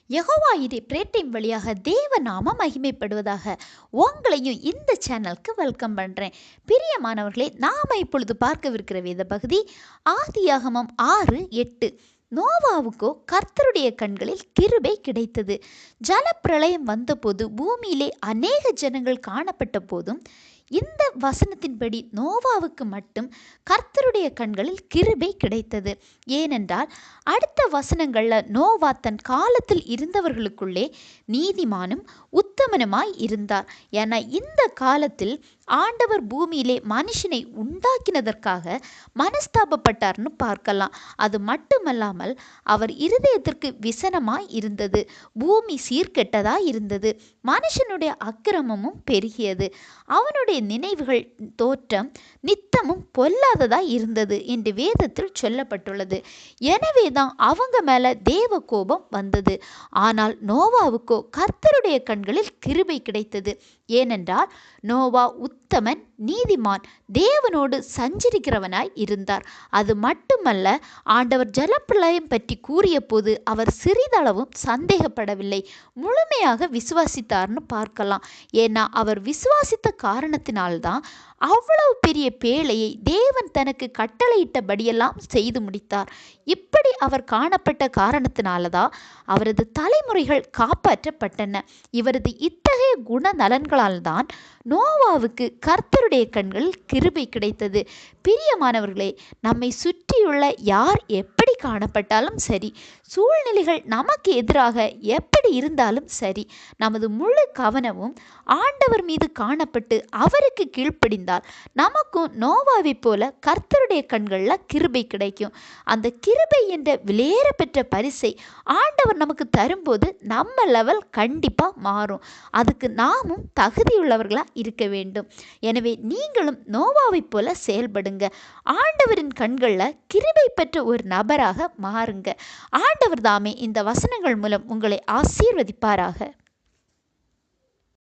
யெகோவா இறை பிரேட்டின் வழியாக தேவ நாம மகிமைப்படுவதாக. உங்களையும் இந்த சேனலுக்கு வெல்கம் பண்ணுறேன். பிரியமானவர்களே, நாம் இப்பொழுது பார்க்கவிருக்கிற வேத பகுதி ஆதியாகமம் 6:8. நோவாவுக்கோ கர்த்தருடைய கண்களில் கிருபை கிடைத்தது. ஜலப்பிரளயம் வந்தபோது பூமியிலே அநேக ஜனங்கள் காணப்பட்ட போதும் இந்த வசனத்தின்படி நோவாவுக்கு மட்டும் கர்த்தருடைய கண்களில் கிருபை கிடைத்தது. ஏனென்றால் அடுத்த வசனங்களில் நோவா தன் காலத்தில் இருந்தவர்களுக்குள்ளே நீதிமானும் உத்தமனுமாய் இருந்தார். ஏன்னா இந்த காலத்தில் ஆண்டவர் பூமியிலே மனுஷனை உண்டாக்கினதற்காக மனஸ்தாபப்பட்டார்னு பார்க்கலாம். அது மட்டுமல்லாமல் அவர் இருதயத்திற்கு விசனமாய் இருந்தது. பூமி சீர்கெட்டதாய் இருந்தது. மனுஷனுடைய அக்கிரமமும் பெருகியது. அவனுடைய நினைவுகள் தோற்றம் நித்தமும் பொல்லாததாய் இருந்தது என்று வேதத்தில் சொல்லப்பட்டுள்ளது. எனவே தான் அவங்க மேல தேவ கோபம் வந்தது. ஆனால் நோவாவுக்கோ கர்த்தருடைய கண்களில் கிருபை கிடைத்தது. ஏனென்றால் நோவா உத்தமன், நீதிமான், தேவனோடு சஞ்சரிக்கிறவனாய் இருந்தார். அது மட்டுமல்ல, ஆண்டவர் ஜலப்பிரளயம் பற்றி கூறிய போது அவர் சிறிதளவும் சந்தேகப்படவில்லை. முழுமையாக விசுவாசித்தார்னு பார்க்கலாம். ஏன்னா அவர் விசுவாசித்த காரணத்தினால்தான் அவ்வளவு பெரிய பேழையை தேவன் தனக்கு கட்டளையிட்டபடியெல்லாம் செய்து முடித்தார். இப்படி அவர் காணப்பட்ட காரணத்தினாலதான் அவரது தலைமுறைகள் காப்பாற்றப்பட்டன. இவரது இத்தகைய குணநலன்களால் தான் நோவாவுக்கு கர்த்தருடைய கண்களில் கிருபை கிடைத்தது. பிரியமானவர்களே, நம்மை சுற்றியுள்ள யார் எப்படி காணப்பட்டாலும் சரி, சூழ்நிலைகள் நமக்கு எதிராக எப்படி இருந்தாலும் சரி, நமது முழு கவனமும் ஆண்டவர் மீது காணப்பட்டு அவருக்கு கீழ்ப்படிந்தால் நமக்கும் நோவாவை போல கர்த்தருடைய கண்களில் கிருபை கிடைக்கும். அந்த கிருபை என்ற விலையேற பெற்ற பரிசை ஆண்டவர் நமக்கு தரும்போது நம்ம லெவல் கண்டிப்பாக மாறும். அதுக்கு நாமும் தகுதியுள்ளவர்களாக இருக்க வேண்டும். எனவே நீங்களும் நோவாவை போல செயல்படுங்க. ஆண்டவரின் கண்களில் கிருபை பெற்ற ஒரு நபராக மாறுங்க. ஆண்டவர் தாமே இந்த வசனங்கள் மூலம் உங்களை ஆசீர்வதிப்பாராக.